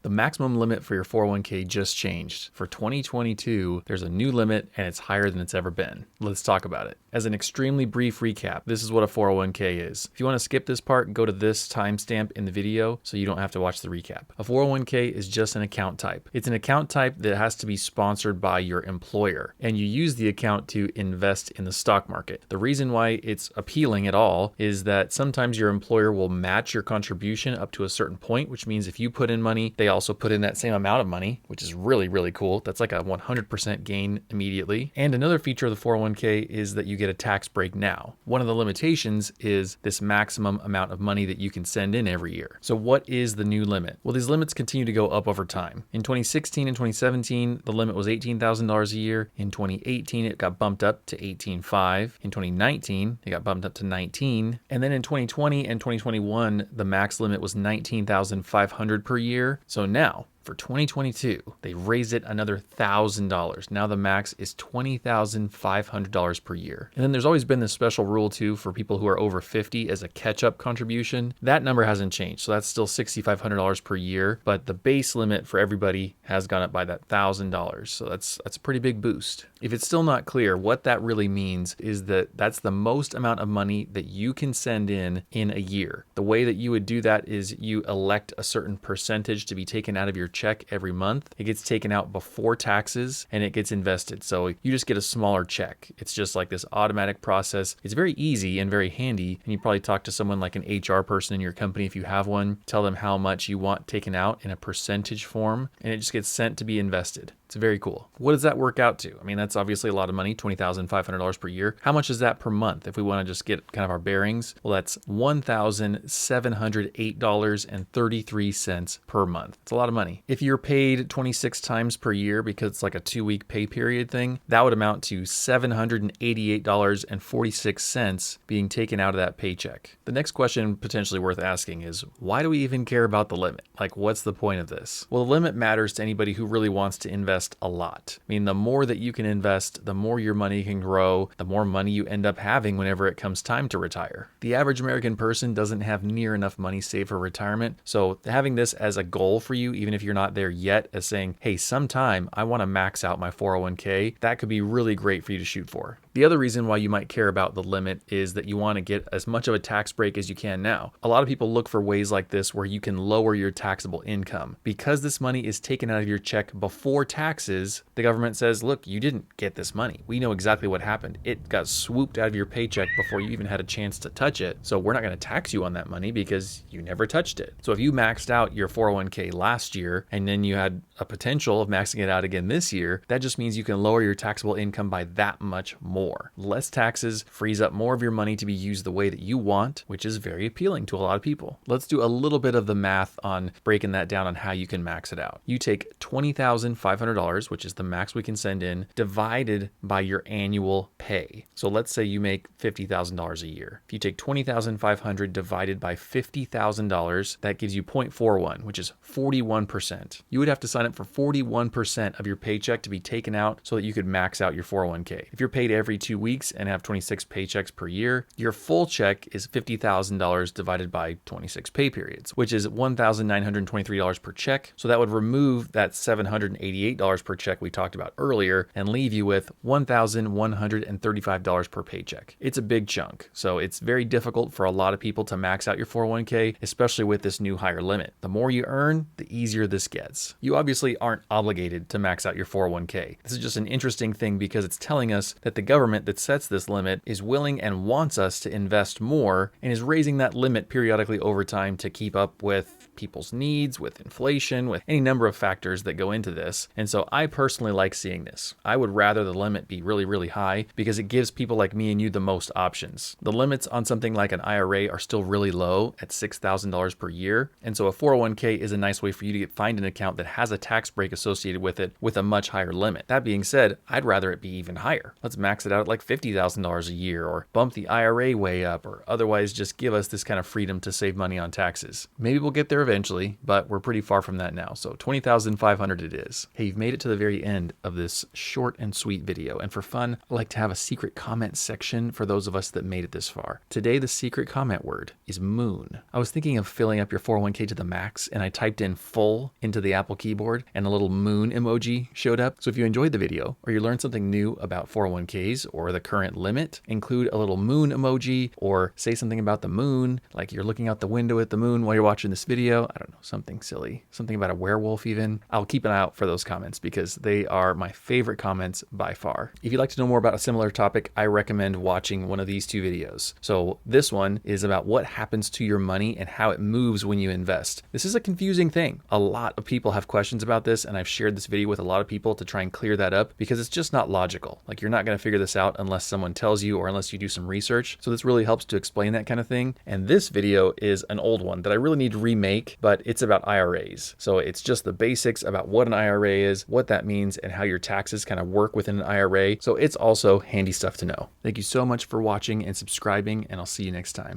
The maximum limit for your 401k just changed. For 2022, there's a new limit and it's higher than it's ever been. Let's talk about it. As an extremely brief recap, this is what a 401k is. If you want to skip this part, go to this timestamp in the video so you don't have to watch the recap. A 401k is just an account type. It's an account type that has to be sponsored by your employer, and you use the account to invest in the stock market. The reason why it's appealing at all is that sometimes your employer will match your contribution up to a certain point, which means if you put in money, they also put in that same amount of money, which is really, really cool. That's like a 100% gain immediately. And another feature of the 401k is that you get a tax break now. One of the limitations is this maximum amount of money that you can send in every year. So what is the new limit? Well, these limits continue to go up over time. In 2016 and 2017, the limit was $18,000 a year. In 2018, it got bumped up to $18,500. In 2019, it got bumped up to $19,000. And then in 2020 and 2021, the max limit was $19,500 per year. So now, for 2022, they raised it another $1,000. Now the max is $20,500 per year. And then there's always been this special rule too for people who are over 50 as a catch-up contribution. That number hasn't changed, so that's still $6,500 per year. But the base limit for everybody has gone up by that $1,000. So that's a pretty big boost. If it's still not clear, what that really means is that that's the most amount of money that you can send in a year. The way that you would do that is you elect a certain percentage to be taken out of your check every month. It gets taken out before taxes and it gets invested. So you just get a smaller check. It's just like this automatic process. It's very easy and very handy. And you probably talk to someone like an HR person in your company if you have one, tell them how much you want taken out in a percentage form, and it just gets sent to be invested. It's very cool. What does that work out to? I mean, that's obviously a lot of money, $20,500 per year. How much is that per month? If we want to just get kind of our bearings, well, that's $1,708.33 per month. It's a lot of money. If you're paid 26 times per year because it's like a 2-week pay period thing, that would amount to $788.46 being taken out of that paycheck. The next question potentially worth asking is, why do we even care about the limit? Like, what's the point of this? Well, the limit matters to anybody who really wants to invest a lot. I mean, the more that you can invest, the more your money can grow, the more money you end up having whenever it comes time to retire. The average American person doesn't have near enough money saved for retirement. So having this as a goal for you, even if you're not there yet, as saying, hey, sometime I want to max out my 401k, that could be really great for you to shoot for. The other reason why you might care about the limit is that you want to get as much of a tax break as you can now. A lot of people look for ways like this where you can lower your taxable income. Because this money is taken out of your check before taxes, the government says, look, you didn't get this money. We know exactly what happened. It got swooped out of your paycheck before you even had a chance to touch it. So we're not going to tax you on that money because you never touched it. So if you maxed out your 401k last year and then you had a potential of maxing it out again this year, that just means you can lower your taxable income by that much more. Less taxes frees up more of your money to be used the way that you want, which is very appealing to a lot of people. Let's do a little bit of the math on breaking that down on how you can max it out. You take $20,500, which is the max we can send in, divided by your annual pay. So let's say you make $50,000 a year. If you take $20,500 divided by $50,000, that gives you 0.41, which is 41%. You would have to sign up for 41% of your paycheck to be taken out so that you could max out your 401k. If you're paid every 2 weeks and have 26 paychecks per year, your full check is $50,000 divided by 26 pay periods, which is $1,923 per check. So that would remove that $788 per check we talked about earlier and leave you with $1,135 per paycheck. It's a big chunk. So it's very difficult for a lot of people to max out your 401k, especially with this new higher limit. The more you earn, the easier this gets. You obviously aren't obligated to max out your 401k. This is just an interesting thing because it's telling us that the government that sets this limit is willing and wants us to invest more and is raising that limit periodically over time to keep up with people's needs, with inflation, with any number of factors that go into this. And so I personally like seeing this. I would rather the limit be really, really high because it gives people like me and you the most options. The limits on something like an IRA are still really low at $6,000 per year. And so a 401k is a nice way for you to find an account that has a tax break associated with it with a much higher limit. That being said, I'd rather it be even higher. Let's max it out at like $50,000 a year or bump the IRA way up or otherwise just give us this kind of freedom to save money on taxes. Maybe we'll get there eventually, but we're pretty far from that now. So 20,500 it is. Hey, you've made it to the very end of this short and sweet video. And for fun, I like to have a secret comment section for those of us that made it this far. Today, the secret comment word is moon. I was thinking of filling up your 401k to the max, and I typed in full into the Apple keyboard and a little moon emoji showed up. So if you enjoyed the video or you learned something new about 401ks or the current limit, include a little moon emoji or say something about the moon, like you're looking out the window at the moon while you're watching this video. I don't know, something silly, something about a werewolf even. I'll keep an eye out for those comments because they are my favorite comments by far. If you'd like to know more about a similar topic, I recommend watching one of these two videos. So this one is about what happens to your money and how it moves when you invest. This is a confusing thing. A lot of people have questions about this, and I've shared this video with a lot of people to try and clear that up because it's just not logical. Like, you're not going to figure this out unless someone tells you or unless you do some research. So this really helps to explain that kind of thing. And this video is an old one that I really need to remake, but it's about IRAs. So it's just the basics about what an IRA is, what that means, and how your taxes kind of work within an IRA. So it's also handy stuff to know. Thank you so much for watching and subscribing, and I'll see you next time.